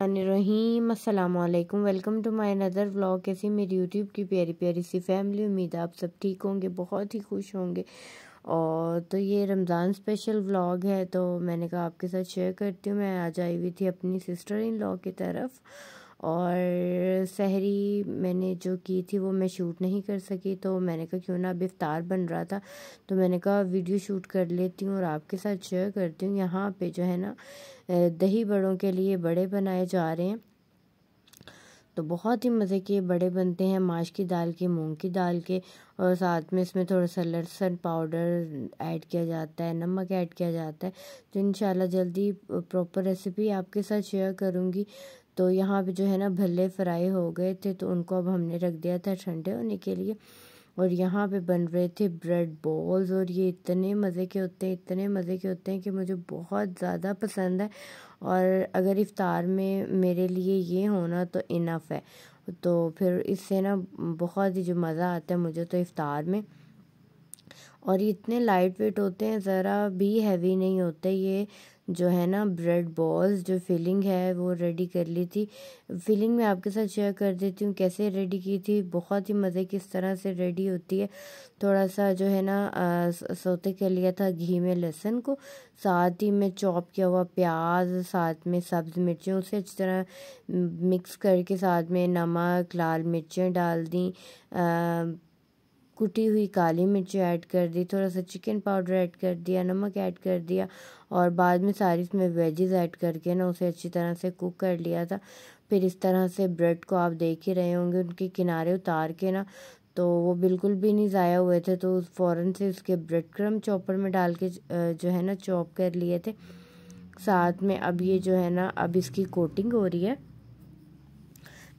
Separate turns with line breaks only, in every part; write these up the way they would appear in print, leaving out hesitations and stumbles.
रहीम अस्सलाम वालेकुम। Welcome to my another vlog. कैसी मेरी यूट्यूब की प्यारी प्यारी सी फैमिली, उम्मीद है आप सब ठीक होंगे, बहुत ही खुश होंगे। और तो ये रमज़ान स्पेशल व्लॉग है, तो मैंने कहा आपके साथ शेयर करती हूँ। मैं आज आई हुई थी अपनी सिस्टर इन लॉ की तरफ, और सहरी मैंने जो की थी वो मैं शूट नहीं कर सकी, तो मैंने कहा क्यों ना, अब इफ्तार बन रहा था तो मैंने कहा वीडियो शूट कर लेती हूँ और आपके साथ शेयर करती हूँ। यहाँ पे जो है ना दही बड़ों के लिए बड़े बनाए जा रहे हैं, तो बहुत ही मज़े के बड़े बनते हैं, माश की दाल के, मूंग की दाल के, और साथ में इसमें थोड़ा सा लहसुन पाउडर ऐड किया जाता है, नमक ऐड किया जाता है। तो इंशाल्लाह जल्दी प्रॉपर रेसिपी आपके साथ शेयर करूँगी। तो यहाँ पे जो है ना भल्ले फ्राई हो गए थे, तो उनको अब हमने रख दिया था ठंडे होने के लिए। और यहाँ पे बन रहे थे ब्रेड बॉल्स, और ये इतने मज़े के होते हैं, इतने मज़े के होते हैं कि मुझे बहुत ज़्यादा पसंद है। और अगर इफ़्तार में मेरे लिए ये होना तो इनफ है, तो फिर इससे ना बहुत ही जो मज़ा आता है मुझे तो इफ़्तार में। और ये इतने लाइट वेट होते हैं, ज़रा भी हैवी नहीं होते। ये जो है ना ब्रेड बॉल्स, जो फिलिंग है वो रेडी कर ली थी। फिलिंग मैं आपके साथ शेयर कर देती हूँ कैसे रेडी की थी, बहुत ही मज़े किस तरह से रेडी होती है। थोड़ा सा जो है ना सोते कर लिया था घी में लहसुन को, साथ ही में चॉप किया हुआ प्याज, साथ में सब्ज़ मिर्चें, उसे अच्छी तरह मिक्स करके साथ में नमक, लाल मिर्चें डाल दी, कुटी हुई काली मिर्च ऐड कर दी, थोड़ा सा चिकन पाउडर ऐड कर दिया, नमक ऐड कर दिया, और बाद में सारी इसमें वेजेस ऐड करके ना उसे अच्छी तरह से कुक कर लिया था। फिर इस तरह से ब्रेड को आप देख ही रहे होंगे, उनके किनारे उतार के ना, तो वो बिल्कुल भी नहीं ज़ाया हुए थे, तो फ़ौरन से उसके ब्रेड क्रम चॉपर में डाल के जो है ना चॉप कर लिए थे। साथ में अब ये जो है ना, अब इसकी कोटिंग हो रही है।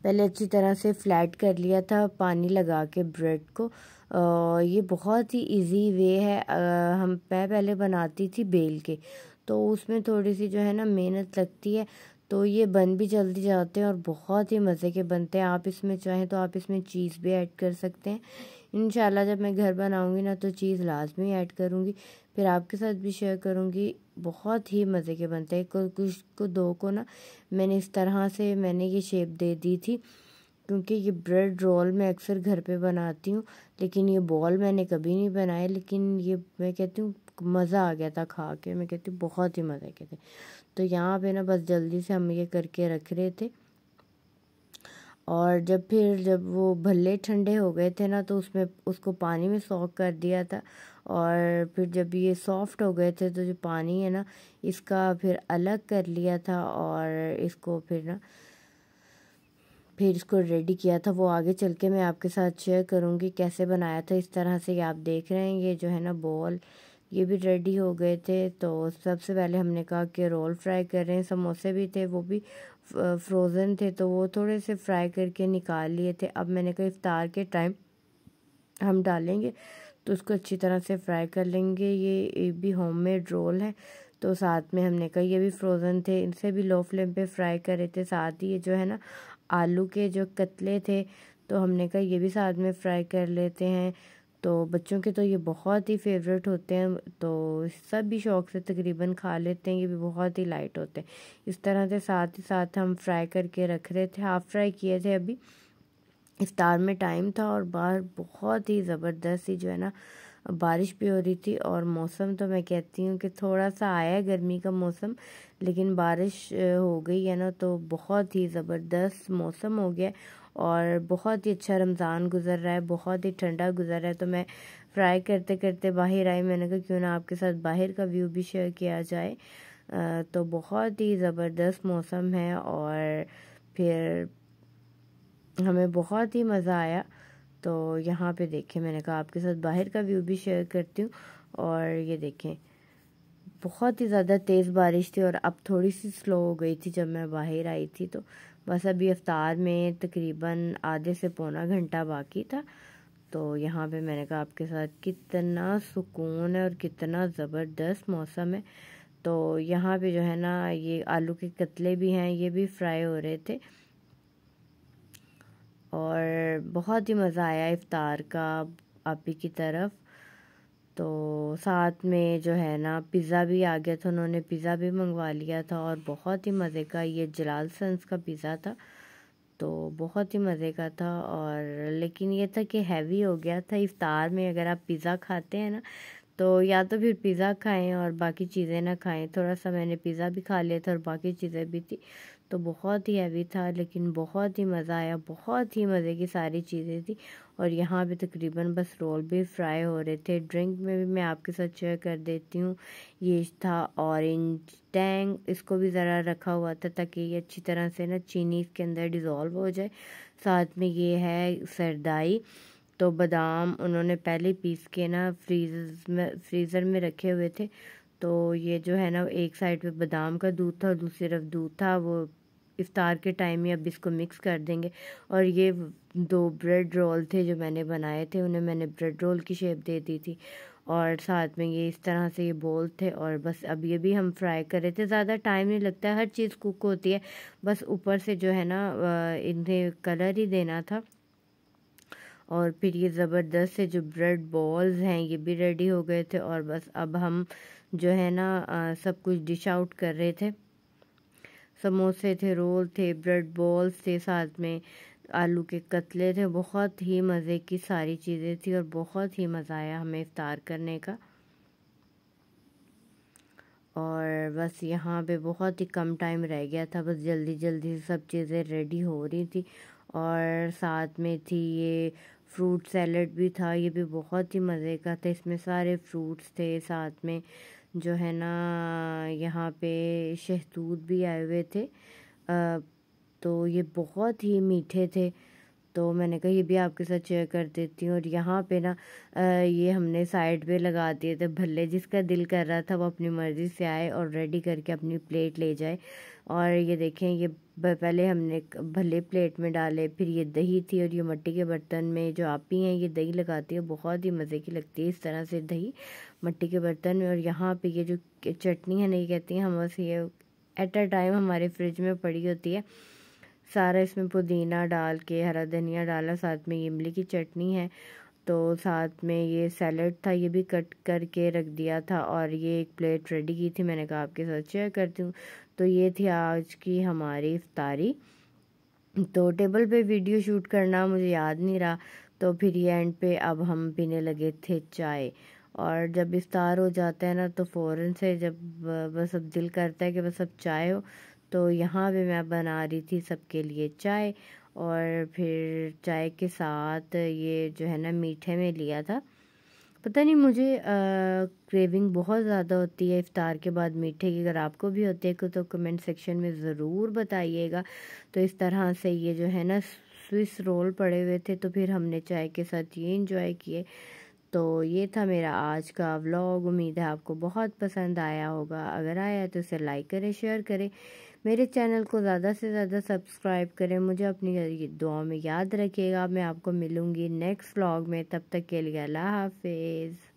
पहले अच्छी तरह से फ्लैट कर लिया था पानी लगा के ब्रेड को। ये बहुत ही इजी वे है। मैं पहले बनाती थी बेल के, तो उसमें थोड़ी सी जो है ना मेहनत लगती है, तो ये बन भी जल्दी जाते हैं और बहुत ही मज़े के बनते हैं। आप इसमें चाहें तो आप इसमें चीज़ भी ऐड कर सकते हैं। इंशाल्लाह जब मैं घर बनाऊंगी ना तो चीज़ लाजमी ऐड करूंगी, फिर आपके साथ भी शेयर करूंगी। बहुत ही मज़े के बनते हैं। कुछ को दो को ना मैंने इस तरह से मैंने ये शेप दे दी थी, क्योंकि ये ब्रेड रोल मैं अक्सर घर पे बनाती हूँ, लेकिन ये बॉल मैंने कभी नहीं बनाए। लेकिन ये मैं कहती हूँ मज़ा आ गया था खा के, मैं कहती हूँ बहुत ही मज़े के थे। तो यहाँ पे ना बस जल्दी से हम ये करके रख रहे थे। और जब वो भल्ले ठंडे हो गए थे ना, तो उसमें उसको पानी में सोक कर दिया था। और फिर जब ये सॉफ्ट हो गए थे, तो जो पानी है ना इसका फिर अलग कर लिया था, और इसको फिर इसको रेडी किया था। वो आगे चल के मैं आपके साथ शेयर करूँगी कैसे बनाया था। इस तरह से आप देख रहे हैं, ये जो है ना बॉल ये भी रेडी हो गए थे। तो सबसे पहले हमने कहा कि रोल फ्राई कर रहे हैं। समोसे भी थे, वो भी फ्रोज़न थे, तो वो थोड़े से फ्राई करके निकाल लिए थे। अब मैंने कहा इफ्तार के टाइम हम डालेंगे तो उसको अच्छी तरह से फ्राई कर लेंगे। ये भी होममेड रोल है, तो साथ में हमने कहा ये भी फ्रोज़न थे, इनसे भी लो फ्लेम पे फ्राई करे थे। साथ ही ये जो है ना आलू के जो कतले थे, तो हमने कहा ये भी साथ में फ्राई कर लेते हैं। तो बच्चों के तो ये बहुत ही फेवरेट होते हैं, तो सब भी शौक़ से तकरीबन खा लेते हैं। ये भी बहुत ही लाइट होते हैं। इस तरह से साथ ही साथ हम फ्राई करके रख रहे थे, हाफ़ फ्राई किए थे। अभी इफ्तार में टाइम था और बाहर बहुत ही ज़बरदस्त ही जो है ना बारिश भी हो रही थी। और मौसम तो मैं कहती हूँ कि थोड़ा सा आया है गर्मी का मौसम, लेकिन बारिश हो गई है ना, तो बहुत ही ज़बरदस्त मौसम हो गया और बहुत ही अच्छा रमज़ान गुज़र रहा है, बहुत ही ठंडा गुज़र रहा है। तो मैं फ्राई करते करते बाहर आई, मैंने कहा क्यों ना आपके साथ बाहर का व्यू भी शेयर किया जाए। तो बहुत ही ज़बरदस्त मौसम है, और फिर हमें बहुत ही मज़ा आया। तो यहाँ पे देखें, मैंने कहा आपके साथ बाहर का व्यू भी शेयर करती हूँ। और ये देखें, बहुत ही ज़्यादा तेज़ बारिश थी और अब थोड़ी सी स्लो हो गई थी जब मैं बाहर आई थी। तो बस अभी इफ्तार में तकरीबन आधे से पौना घंटा बाकी था। तो यहाँ पे मैंने कहा आपके साथ कितना सुकून है और कितना ज़बरदस्त मौसम है। तो यहाँ पे जो है ना ये आलू के कतले भी हैं, ये भी फ्राई हो रहे थे, और बहुत ही मज़ा आया इफ्तार का आप ही की तरफ। तो साथ में जो है ना पिज़्ज़ा भी आ गया था, उन्होंने पिज़्ज़ा भी मंगवा लिया था और बहुत ही मज़े का ये जलाल सन्स का पिज़्ज़ा था, तो बहुत ही मज़े का था। और लेकिन ये था कि हैवी हो गया था। इफ्तार में अगर आप पिज़्ज़ा खाते हैं ना तो या तो फिर पिज़्ज़ा खाएं और बाकी चीज़ें ना खाएं। थोड़ा सा मैंने पिज़्ज़ा भी खा लिया था और बाकी चीज़ें भी थी, तो बहुत ही हैवी था लेकिन बहुत ही मज़ा आया, बहुत ही मज़े की सारी चीज़ें थी। और यहाँ भी तकरीबन बस रोल भी फ्राई हो रहे थे। ड्रिंक में भी मैं आपके साथ शेयर कर देती हूँ, ये था ऑरेंज टैंग, इसको भी ज़रा रखा हुआ था ताकि ये अच्छी तरह से ना चीनी इसके अंदर डिज़ोल्व हो जाए। साथ में ये है सरदाई, तो बादाम उन्होंने पहले पीस के ना फ्रीज़र में रखे हुए थे। तो ये जो है ना एक साइड पे बादाम का दूध था और दूसरी तरफ दूध था, वो इफ्तार के टाइम ही अब इसको मिक्स कर देंगे। और ये 2 ब्रेड रोल थे जो मैंने बनाए थे, उन्हें मैंने ब्रेड रोल की शेप दे दी थी। और साथ में ये इस तरह से ये बोल थे और बस अब ये भी हम फ्राई कर रहे थे। ज़्यादा टाइम नहीं लगता है, हर चीज़ कुक होती है, बस ऊपर से जो है ना इन्हें कलर ही देना था। और फिर ये ज़बरदस्त से जो ब्रेड बॉल्स हैं ये भी रेडी हो गए थे। और बस अब हम जो है ना सब कुछ डिश आउट कर रहे थे। समोसे थे, रोल थे, ब्रेड बॉल्स थे, साथ में आलू के कतले थे। बहुत ही मज़े की सारी चीज़ें थी और बहुत ही मज़ा आया हमें इफ्तार करने का। और बस यहाँ पे बहुत ही कम टाइम रह गया था, बस जल्दी जल्दी से सब चीज़ें रेडी हो रही थी। और साथ में थी ये फ्रूट सैलड भी था, ये भी बहुत ही मज़े का था, इसमें सारे फ्रूट्स थे। साथ में जो है ना यहाँ पे शहतूत भी आए हुए थे, तो ये बहुत ही मीठे थे, तो मैंने कहा ये भी आपके साथ शेयर कर देती हूँ। और यहाँ पे ना ये हमने साइड पे लगा दिए थे भल्ले, जिसका दिल कर रहा था वो अपनी मर्ज़ी से आए और रेडी करके अपनी प्लेट ले जाए। और ये देखें ये पहले हमने भल्ले प्लेट में डाले, फिर ये दही थी और ये मिट्टी के बर्तन में जो आपी हैं ये दही लगाती है, बहुत ही मज़े की लगती है इस तरह से दही मिट्टी के बर्तन में। और यहाँ पे ये जो चटनी है नहीं कहती हैं हम, बस ये एट अ टाइम हमारे फ्रिज में पड़ी होती है। सारा इसमें पुदीना डाल के, हरा धनिया डाला, साथ में इमली की चटनी है, तो साथ में ये सैलड था ये भी कट करके रख दिया था। और ये एक प्लेट रेडी की थी, मैंने कहा आपके साथ शेयर करती हूँ। तो ये थी आज की हमारी इफ्तारी। तो टेबल पे वीडियो शूट करना मुझे याद नहीं रहा, तो फिर ये एंड पे अब हम पीने लगे थे चाय। और जब इफ्तार हो जाता है ना तो फ़ौरन से जब बस अब दिल करता है कि बस अब चाय हो, तो यहाँ पे मैं बना रही थी सबके लिए चाय। और फिर चाय के साथ ये जो है ना मीठे में लिया था, पता नहीं मुझे क्रेविंग बहुत ज़्यादा होती है इफ़्तार के बाद मीठे की। अगर आपको भी होती है तो कमेंट सेक्शन में ज़रूर बताइएगा। तो इस तरह से ये जो है ना स्विस रोल पड़े हुए थे, तो फिर हमने चाय के साथ ये इंजॉय किए। तो ये था मेरा आज का व्लॉग, उम्मीद है आपको बहुत पसंद आया होगा। अगर आया तो इसे लाइक करें, शेयर करें, मेरे चैनल को ज़्यादा से ज़्यादा सब्सक्राइब करें। मुझे अपनी दुआ में याद रखिएगा। मैं आपको मिलूँगी नेक्स्ट व्लॉग में, तब तक के लिए अल्लाह हाफिज़।